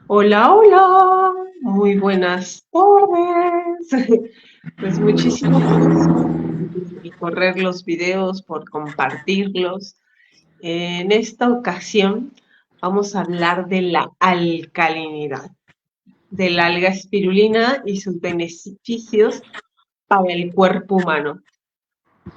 Hola, hola, muy buenas tardes. Pues muchísimas gracias por correr los videos, por compartirlos. En esta ocasión vamos a hablar de la alcalinidad, del alga espirulina y sus beneficios para el cuerpo humano.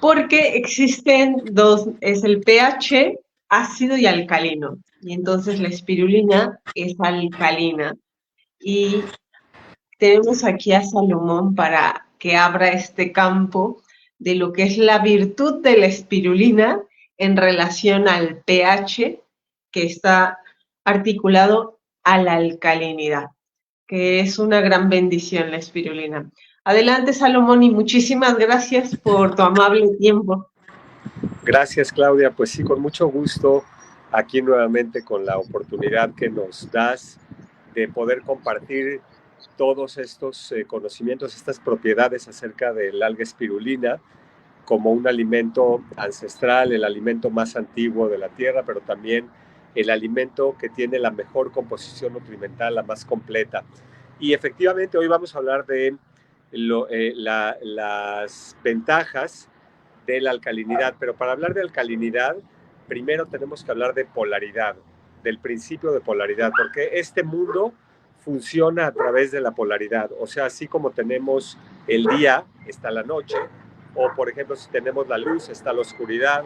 Porque existen dos, es el pH ácido y alcalino. Y entonces la espirulina es alcalina. Y tenemos aquí a Salomón para que abra este campo de lo que es la virtud de la espirulina en relación al pH que está articulado a la alcalinidad, que es una gran bendición la espirulina. Adelante, Salomón, y muchísimas gracias por tu amable tiempo. Gracias, Claudia. Pues sí, con mucho gusto aquí nuevamente con la oportunidad que nos das de poder compartir todos estos conocimientos, estas propiedades acerca del alga espirulina como un alimento ancestral, el alimento más antiguo de la tierra, pero también el alimento que tiene la mejor composición nutrimental, la más completa. Y efectivamente hoy vamos a hablar de las ventajas de la alcalinidad, pero para hablar de alcalinidad, primero tenemos que hablar de polaridad, del principio de polaridad, porque este mundo funciona a través de la polaridad, o sea, así como tenemos el día, está la noche, o por ejemplo, si tenemos la luz, está la oscuridad,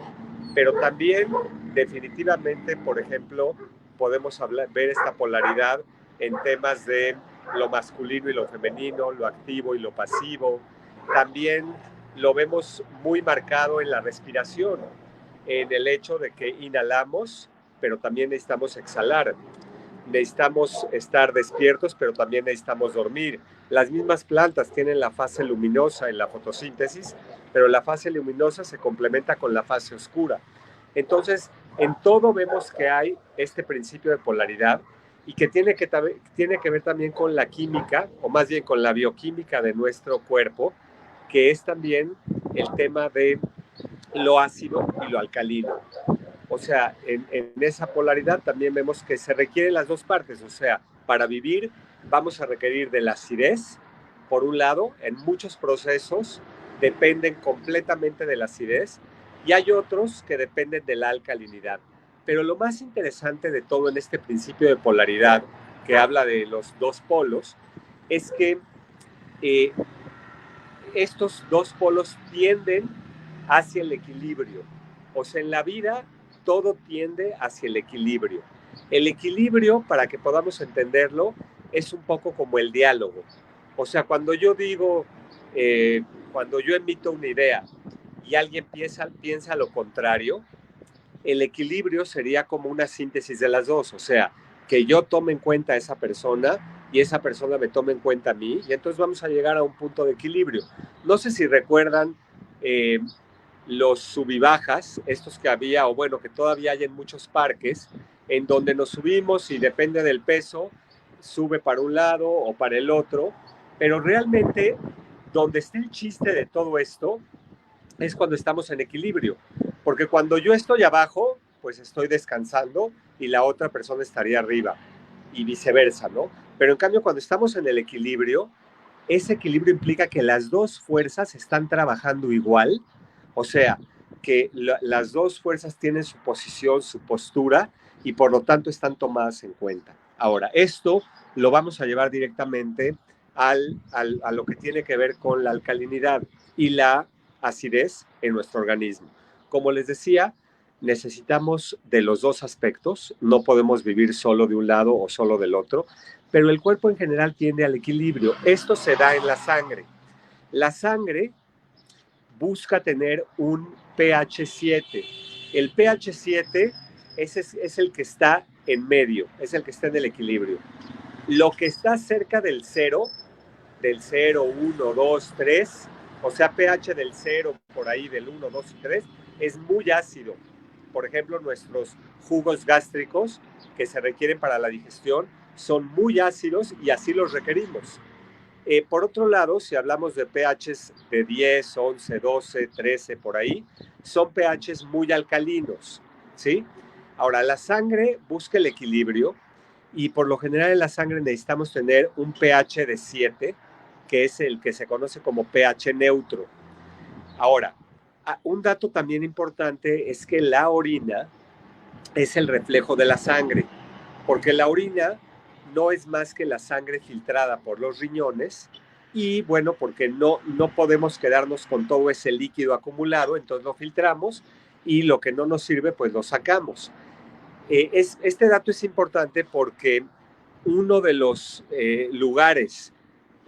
pero también definitivamente, por ejemplo, podemos ver esta polaridad en temas de lo masculino y lo femenino, lo activo y lo pasivo. También lo vemos muy marcado en la respiración, en el hecho de que inhalamos, pero también necesitamos exhalar. Necesitamos estar despiertos, pero también necesitamos dormir. Las mismas plantas tienen la fase luminosa en la fotosíntesis, pero la fase luminosa se complementa con la fase oscura. Entonces, en todo vemos que hay este principio de polaridad y que tiene que ver también con la química, o más bien con la bioquímica de nuestro cuerpo, que es también el tema de lo ácido y lo alcalino. O sea, en esa polaridad también vemos que se requieren las dos partes. O sea, para vivir vamos a requerir de la acidez, por un lado, en muchos procesos dependen completamente de la acidez y hay otros que dependen de la alcalinidad. Pero lo más interesante de todo en este principio de polaridad, que habla de los dos polos, es que eh, estos dos polos tienden hacia el equilibrio. O sea, en la vida todo tiende hacia el equilibrio. El equilibrio, para que podamos entenderlo, es un poco como el diálogo. O sea, cuando yo emito una idea y alguien piensa lo contrario, el equilibrio sería como una síntesis de las dos, o sea, que yo tome en cuenta a esa persona y esa persona me tome en cuenta a mí, y entonces vamos a llegar a un punto de equilibrio. No sé si recuerdan los sub y bajas, estos que había, o bueno, que todavía hay en muchos parques, en donde nos subimos y depende del peso, sube para un lado o para el otro, pero realmente donde está el chiste de todo esto es cuando estamos en equilibrio, porque cuando yo estoy abajo, pues estoy descansando y la otra persona estaría arriba y viceversa, ¿no? Pero en cambio, cuando estamos en el equilibrio, ese equilibrio implica que las dos fuerzas están trabajando igual, o sea, que las dos fuerzas tienen su posición, su postura y por lo tanto están tomadas en cuenta. Ahora, esto lo vamos a llevar directamente a lo que tiene que ver con la alcalinidad y la acidez en nuestro organismo. Como les decía, necesitamos de los dos aspectos, no podemos vivir solo de un lado o solo del otro, pero el cuerpo en general tiende al equilibrio. Esto se da en la sangre. La sangre busca tener un pH 7. El pH 7 es el que está en medio, es el que está en el equilibrio. Lo que está cerca del 0, 1, 2, 3, o sea, pH del 0, por ahí del 1, 2 y 3, es muy ácido. Por ejemplo, nuestros jugos gástricos que se requieren para la digestión son muy ácidos y así los requerimos. Por otro lado, si hablamos de pHs de 10, 11, 12, 13, por ahí, son pHs muy alcalinos, ¿sí? Ahora, la sangre busca el equilibrio y por lo general en la sangre necesitamos tener un pH de 7, que es el que se conoce como pH neutro. Ahora, un dato también importante es que la orina es el reflejo de la sangre, porque la orina no es más que la sangre filtrada por los riñones y bueno, porque no podemos quedarnos con todo ese líquido acumulado, entonces lo filtramos y lo que no nos sirve pues lo sacamos. Este dato es importante porque uno de los lugares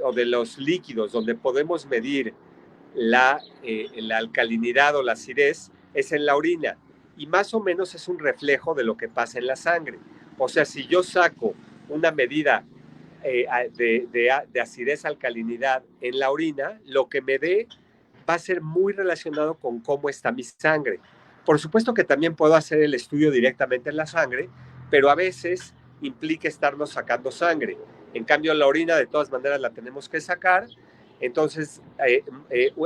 o de los líquidos donde podemos medir la alcalinidad o la acidez es en la orina, y más o menos es un reflejo de lo que pasa en la sangre. O sea, si yo saco una medida de acidez, alcalinidad en la orina, lo que me dé va a ser muy relacionado con cómo está mi sangre. Por supuesto que también puedo hacer el estudio directamente en la sangre, pero a veces implica estarnos sacando sangre. En cambio, la orina de todas maneras la tenemos que sacar. Entonces,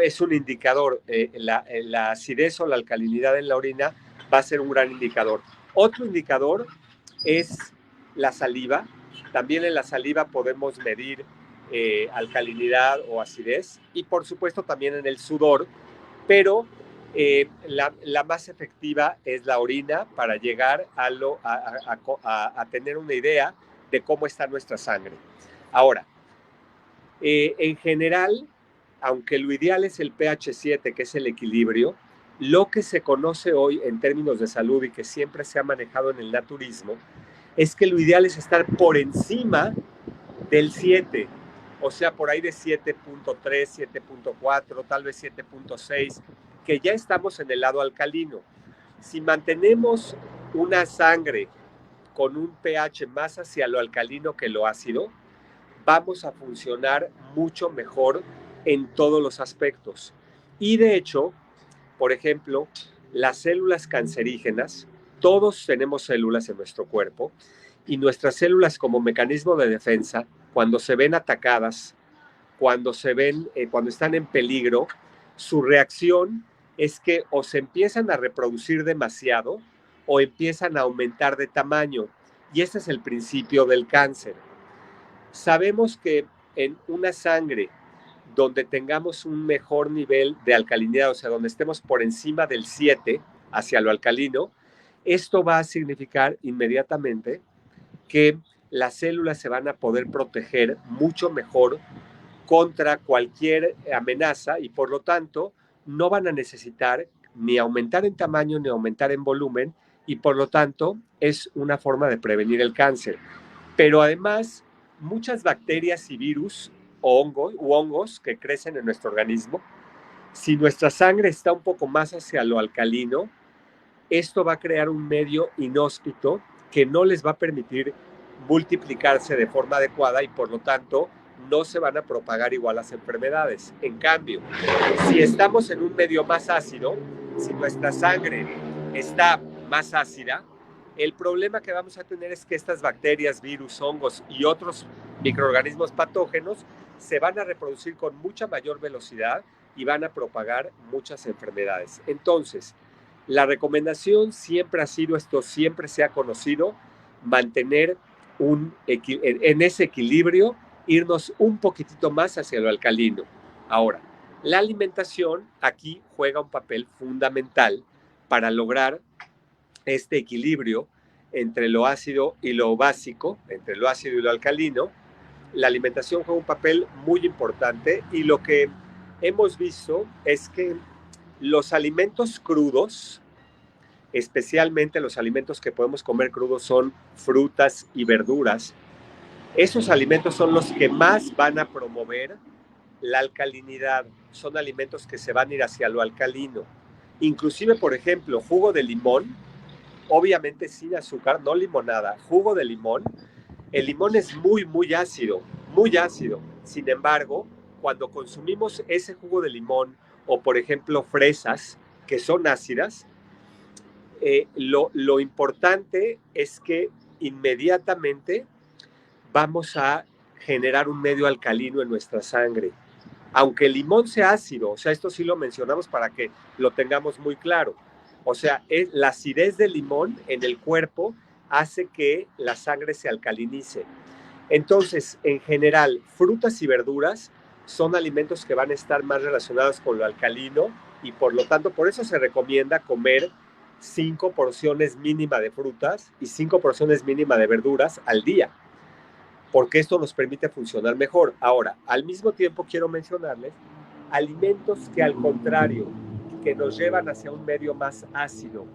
es un indicador. La acidez o la alcalinidad en la orina va a ser un gran indicador. Otro indicador es la saliva. También en la saliva podemos medir alcalinidad o acidez, y por supuesto también en el sudor, pero la más efectiva es la orina para llegar a tener una idea de cómo está nuestra sangre. Ahora, en general, aunque lo ideal es el pH 7, que es el equilibrio, lo que se conoce hoy en términos de salud y que siempre se ha manejado en el naturismo es que lo ideal es estar por encima del 7, o sea, por ahí de 7.3, 7.4, tal vez 7.6, que ya estamos en el lado alcalino. Si mantenemos una sangre con un pH más hacia lo alcalino que lo ácido, vamos a funcionar mucho mejor en todos los aspectos. Y de hecho, por ejemplo, las células cancerígenas, todos tenemos células en nuestro cuerpo, y nuestras células como mecanismo de defensa, cuando se ven atacadas, cuando están en peligro, su reacción es que o se empiezan a reproducir demasiado o empiezan a aumentar de tamaño. Y ese es el principio del cáncer. Sabemos que en una sangre donde tengamos un mejor nivel de alcalinidad, o sea, donde estemos por encima del 7 hacia lo alcalino, esto va a significar inmediatamente que las células se van a poder proteger mucho mejor contra cualquier amenaza, y por lo tanto no van a necesitar ni aumentar en tamaño ni aumentar en volumen, y por lo tanto es una forma de prevenir el cáncer. Pero además, muchas bacterias y virus o hongos que crecen en nuestro organismo, si nuestra sangre está un poco más hacia lo alcalino, esto va a crear un medio inhóspito que no les va a permitir multiplicarse de forma adecuada, y por lo tanto no se van a propagar igual las enfermedades. En cambio, si estamos en un medio más ácido, si nuestra sangre está más ácida, el problema que vamos a tener es que estas bacterias, virus, hongos y otros microorganismos patógenos se van a reproducir con mucha mayor velocidad y van a propagar muchas enfermedades. Entonces, la recomendación siempre ha sido, esto siempre se ha conocido, mantener en ese equilibrio, irnos un poquitito más hacia lo alcalino. Ahora, la alimentación aquí juega un papel fundamental para lograr este equilibrio entre lo ácido y lo básico, entre lo ácido y lo alcalino. La alimentación juega un papel muy importante, y lo que hemos visto es que los alimentos crudos, especialmente los alimentos que podemos comer crudos, son frutas y verduras. Esos alimentos son los que más van a promover la alcalinidad. Son alimentos que se van a ir hacia lo alcalino. Inclusive, por ejemplo, jugo de limón, obviamente sin azúcar, no limonada, jugo de limón. El limón es muy, muy ácido, muy ácido. Sin embargo, cuando consumimos ese jugo de limón, o por ejemplo fresas que son ácidas, lo importante es que inmediatamente vamos a generar un medio alcalino en nuestra sangre. Aunque el limón sea ácido, o sea, esto sí lo mencionamos para que lo tengamos muy claro. O sea, la acidez del limón en el cuerpo hace que la sangre se alcalinice. Entonces, en general, frutas y verduras son alimentos que van a estar más relacionados con lo alcalino y por lo tanto, por eso se recomienda comer 5 porciones mínima de frutas y 5 porciones mínima de verduras al día, porque esto nos permite funcionar mejor. Ahora, al mismo tiempo quiero mencionarles alimentos que al contrario, que nos llevan hacia un medio más ácido.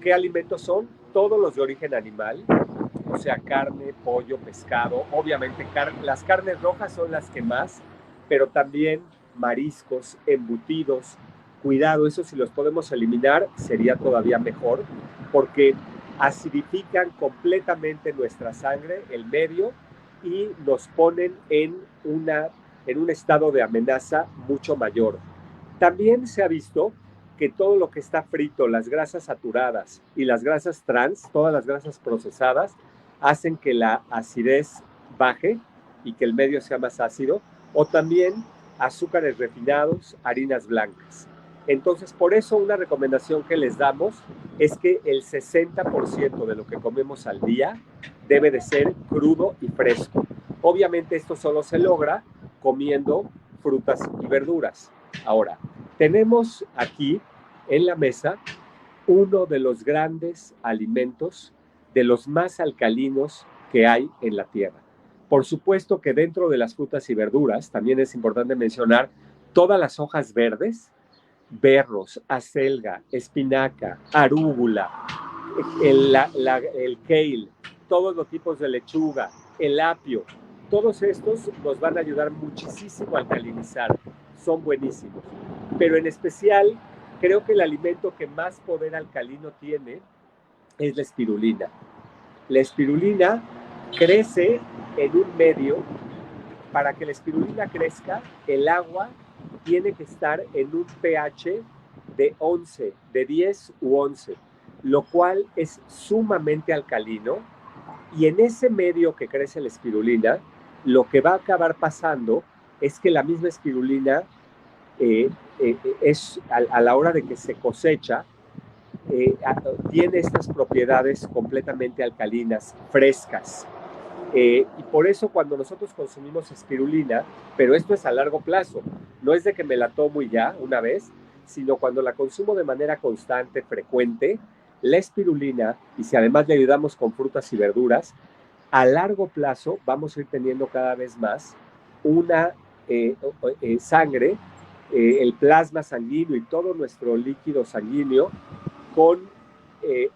¿Qué alimentos son? Todos los de origen animal, o sea, carne, pollo, pescado. Obviamente las carnes rojas son las que más, pero también mariscos, embutidos. Cuidado, eso si los podemos eliminar sería todavía mejor, porque acidifican completamente nuestra sangre, el medio, y nos ponen en un estado de amenaza mucho mayor. También se ha visto que todo lo que está frito, las grasas saturadas y las grasas trans, todas las grasas procesadas, hacen que la acidez baje y que el medio sea más ácido, o también azúcares refinados, harinas blancas. Entonces, por eso una recomendación que les damos es que el 60% de lo que comemos al día debe de ser crudo y fresco. Obviamente esto solo se logra comiendo frutas y verduras. Ahora, tenemos aquí en la mesa uno de los grandes alimentos, de los más alcalinos que hay en la tierra. Por supuesto que dentro de las frutas y verduras también es importante mencionar todas las hojas verdes, berros, acelga, espinaca, arúgula, el kale, todos los tipos de lechuga, el apio. Todos estos nos van a ayudar muchísimo a alcalinizar, son buenísimos. Pero en especial, creo que el alimento que más poder alcalino tiene es la espirulina. La espirulina crece en un medio. Para que la espirulina crezca, el agua tiene que estar en un pH de 11, de 10 u 11, lo cual es sumamente alcalino. Y en ese medio que crece la espirulina, lo que va a acabar pasando es que la misma espirulina es a la hora de que se cosecha, tiene estas propiedades completamente alcalinas, frescas. Y por eso cuando nosotros consumimos espirulina, pero esto es a largo plazo, no es de que me la tomo y ya una vez, sino cuando la consumo de manera constante, frecuente, la espirulina, y si además le ayudamos con frutas y verduras, a largo plazo vamos a ir teniendo cada vez más una sangre, el plasma sanguíneo y todo nuestro líquido sanguíneo con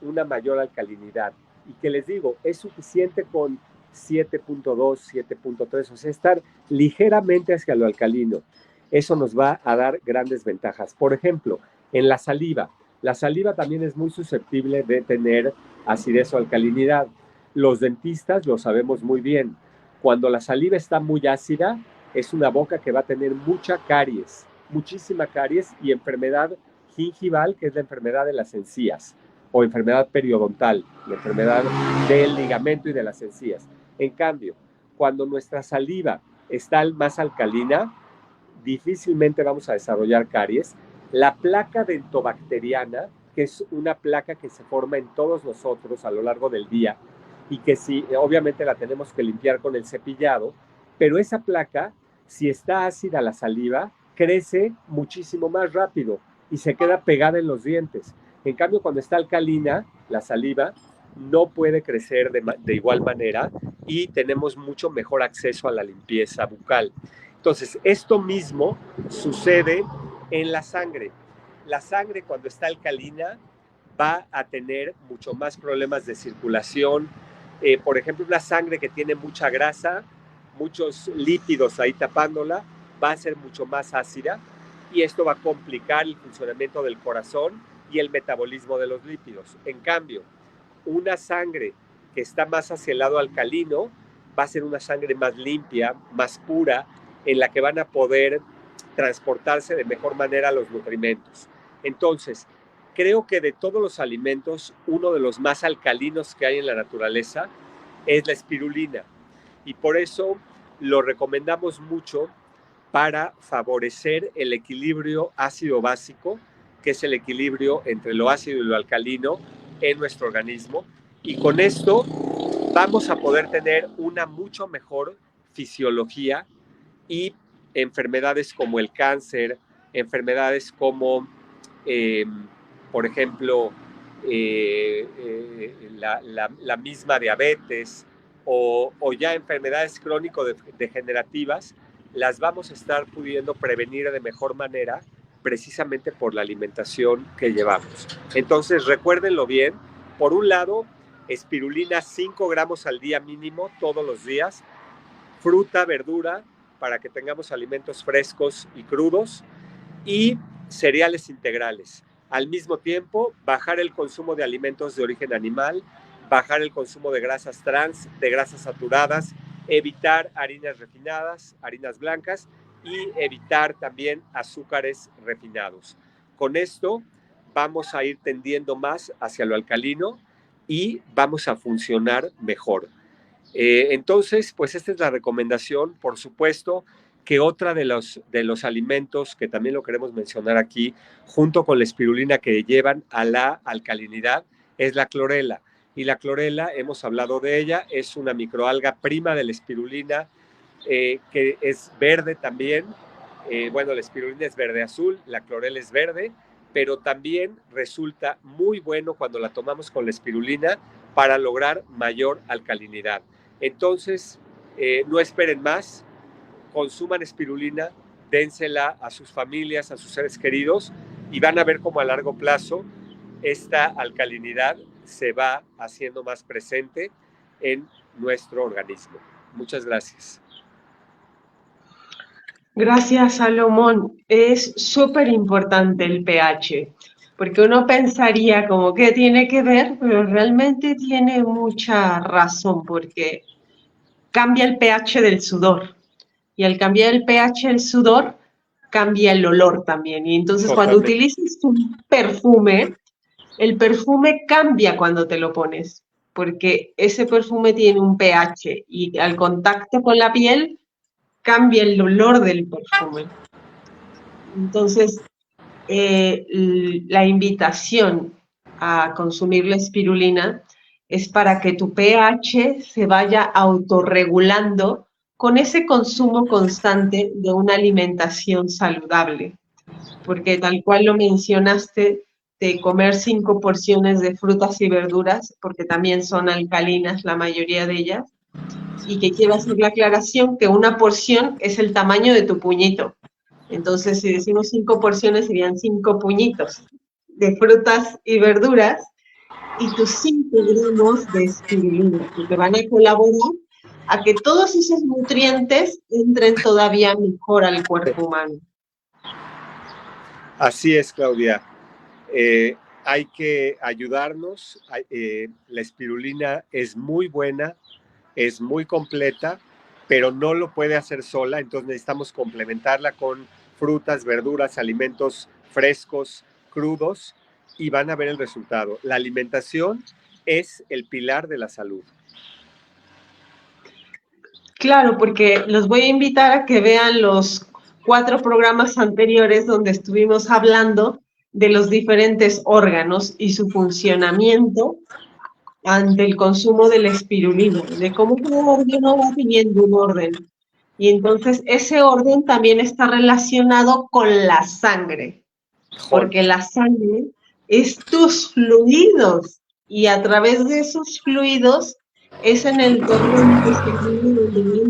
una mayor alcalinidad. Y que les digo, es suficiente con 7.2, 7.3, o sea, estar ligeramente hacia lo alcalino. Eso nos va a dar grandes ventajas. Por ejemplo, en la saliva también es muy susceptible de tener acidez o alcalinidad. Los dentistas lo sabemos muy bien. Cuando la saliva está muy ácida, es una boca que va a tener mucha caries, muchísima caries y enfermedad gingival, que es la enfermedad de las encías, o enfermedad periodontal, la enfermedad del ligamento y de las encías. En cambio, cuando nuestra saliva está más alcalina, difícilmente vamos a desarrollar caries. La placa dentobacteriana, que es una placa que se forma en todos nosotros a lo largo del día y que sí, obviamente la tenemos que limpiar con el cepillado, pero esa placa, si está ácida la saliva, crece muchísimo más rápido y se queda pegada en los dientes. En cambio, cuando está alcalina, la saliva no puede crecer de igual manera y tenemos mucho mejor acceso a la limpieza bucal. Entonces, esto mismo sucede en la sangre. La sangre, cuando está alcalina, va a tener mucho más problemas de circulación. Por ejemplo, una sangre que tiene mucha grasa, muchos lípidos ahí tapándola, va a ser mucho más ácida y esto va a complicar el funcionamiento del corazón y el metabolismo de los lípidos. En cambio, una sangre que está más hacia el lado alcalino va a ser una sangre más limpia, más pura, en la que van a poder transportarse de mejor manera los nutrimentos. Entonces, creo que de todos los alimentos, uno de los más alcalinos que hay en la naturaleza es la espirulina. Y por eso lo recomendamos mucho para favorecer el equilibrio ácido-básico, que es el equilibrio entre lo ácido y lo alcalino en nuestro organismo. Y con esto vamos a poder tener una mucho mejor fisiología y enfermedades como el cáncer, enfermedades como, por ejemplo, la misma diabetes o ya enfermedades crónico-degenerativas, las vamos a estar pudiendo prevenir de mejor manera precisamente por la alimentación que llevamos. Entonces, recuérdenlo bien, por un lado, espirulina 5 gramos al día mínimo todos los días, fruta, verdura, para que tengamos alimentos frescos y crudos, y cereales integrales. Al mismo tiempo, bajar el consumo de alimentos de origen animal, bajar el consumo de grasas trans, de grasas saturadas, evitar harinas refinadas, harinas blancas, y evitar también azúcares refinados. Con esto vamos a ir tendiendo más hacia lo alcalino y vamos a funcionar mejor. Entonces, pues esta es la recomendación. Por supuesto que otra de los alimentos que también lo queremos mencionar aquí, junto con la espirulina que llevan a la alcalinidad, es la clorela. Y la clorela, hemos hablado de ella, es una microalga prima de la espirulina, que es verde también. Bueno, la espirulina es verde-azul, la clorela es verde, pero también resulta muy bueno cuando la tomamos con la espirulina para lograr mayor alcalinidad. Entonces, no esperen más, consuman espirulina, dénsela a sus familias, a sus seres queridos, y van a ver cómo a largo plazo esta alcalinidad se va haciendo más presente en nuestro organismo. Muchas gracias. Gracias, Salomón. Es súper importante el pH, porque uno pensaría como que tiene que ver, pero realmente tiene mucha razón, porque cambia el pH del sudor. Y al cambiar el pH del sudor, cambia el olor también. Y entonces cuando utilizas un perfume, el perfume cambia cuando te lo pones, porque ese perfume tiene un pH y al contacto con la piel cambia el olor del perfume. Entonces, la invitación a consumir la espirulina es para que tu pH se vaya autorregulando con ese consumo constante de una alimentación saludable. Porque tal cual lo mencionaste, de comer 5 porciones de frutas y verduras, porque también son alcalinas la mayoría de ellas, y que quiero hacer la aclaración que una porción es el tamaño de tu puñito. Entonces, si decimos 5 porciones, serían 5 puñitos de frutas y verduras y tus 5 gramos de espirulina, que te van a colaborar a que todos esos nutrientes entren todavía mejor al cuerpo humano. Así es, Claudia. Hay que ayudarnos. La espirulina es muy buena, es muy completa, pero no lo puede hacer sola, entonces necesitamos complementarla con frutas, verduras, alimentos frescos, crudos, y van a ver el resultado. La alimentación es el pilar de la salud. Claro, porque los voy a invitar a que vean los 4 programas anteriores donde estuvimos hablando de los diferentes órganos y su funcionamiento ante el consumo de la espirulina, de cómo cada órgano va teniendo un orden. Y entonces ese orden también está relacionado con la sangre, porque la sangre es tus fluidos y a través de esos fluidos es en el torrente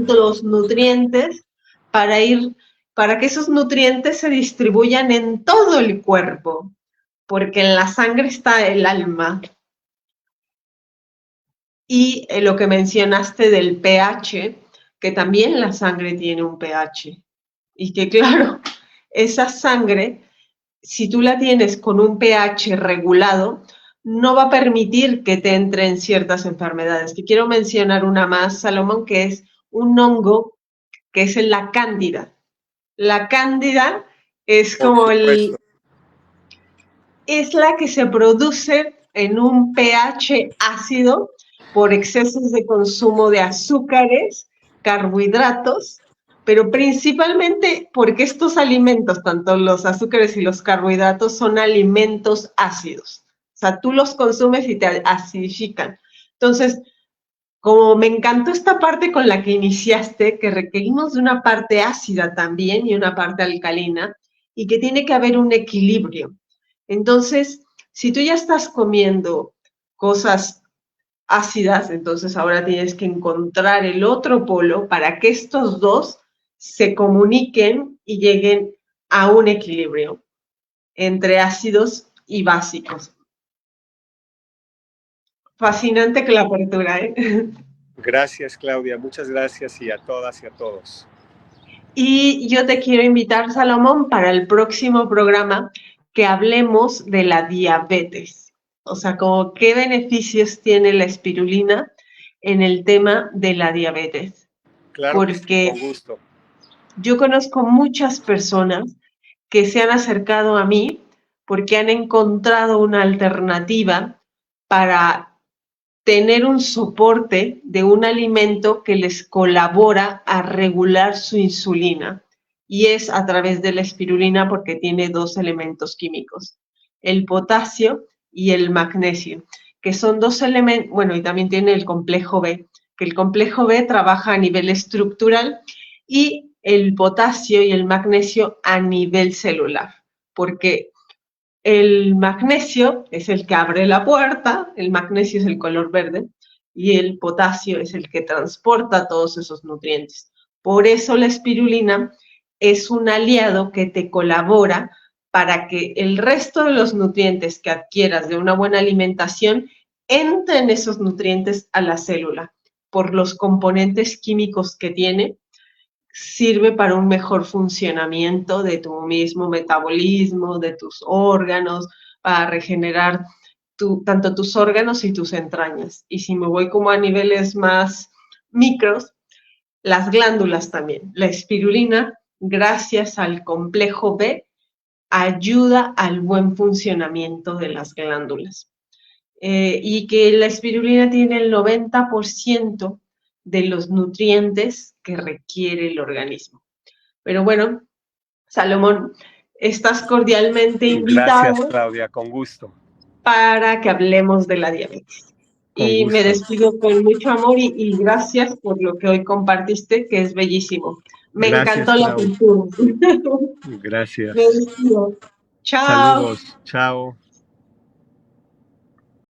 de los nutrientes para que esos nutrientes se distribuyan en todo el cuerpo, porque en la sangre está el alma. Y lo que mencionaste del pH, que también la sangre tiene un pH. Y que claro, esa sangre, si tú la tienes con un pH regulado, no va a permitir que te entren ciertas enfermedades. Que quiero mencionar una más, Salomón, que es un hongo, que es la cándida. La cándida es como es la que se produce en un pH ácido por excesos de consumo de azúcares, carbohidratos, pero principalmente porque estos alimentos, tanto los azúcares y los carbohidratos, son alimentos ácidos. O sea, tú los consumes y te acidifican. Entonces, como me encantó esta parte con la que iniciaste, que requerimos de una parte ácida también y una parte alcalina, y que tiene que haber un equilibrio. Entonces, si tú ya estás comiendo cosas ácidas, entonces ahora tienes que encontrar el otro polo para que estos dos se comuniquen y lleguen a un equilibrio entre ácidos y básicos. Fascinante que la apertura, ¿eh? Gracias, Claudia. Muchas gracias y a todas y a todos. Y yo te quiero invitar, Salomón, para el próximo programa que hablemos de la diabetes. O sea, como qué beneficios tiene la espirulina en el tema de la diabetes. Claro que sí, Porque con gusto. yo conozco muchas personas que se han acercado a mí porque han encontrado una alternativa para tener un soporte de un alimento que les colabora a regular su insulina. Y es a través de la espirulina porque tiene dos elementos químicos, el potasio y el magnesio, que son dos elementos, bueno, y también tiene el complejo B, que el complejo B trabaja a nivel estructural y el potasio y el magnesio a nivel celular, porque el magnesio es el que abre la puerta, el magnesio es el color verde y el potasio es el que transporta todos esos nutrientes. Por eso la espirulina es un aliado que te colabora para que el resto de los nutrientes que adquieras de una buena alimentación entren esos nutrientes a la célula por los componentes químicos que tiene. Sirve para un mejor funcionamiento de tu mismo metabolismo, de tus órganos, para regenerar tanto tus órganos y tus entrañas. Y si me voy como a niveles más micros, las glándulas también. La espirulina, gracias al complejo B, ayuda al buen funcionamiento de las glándulas. Y que la espirulina tiene el 90% de los nutrientes que requiere el organismo. Pero bueno, Salomón, estás cordialmente invitado. Gracias, Claudia, con gusto. Para que hablemos de la diabetes. Con Y gusto. me despido con mucho amor y gracias por lo que hoy compartiste, que es bellísimo. Me Gracias, encantó la Claudia. cultura. Gracias. Me despido. Chao. Saludos. Chao.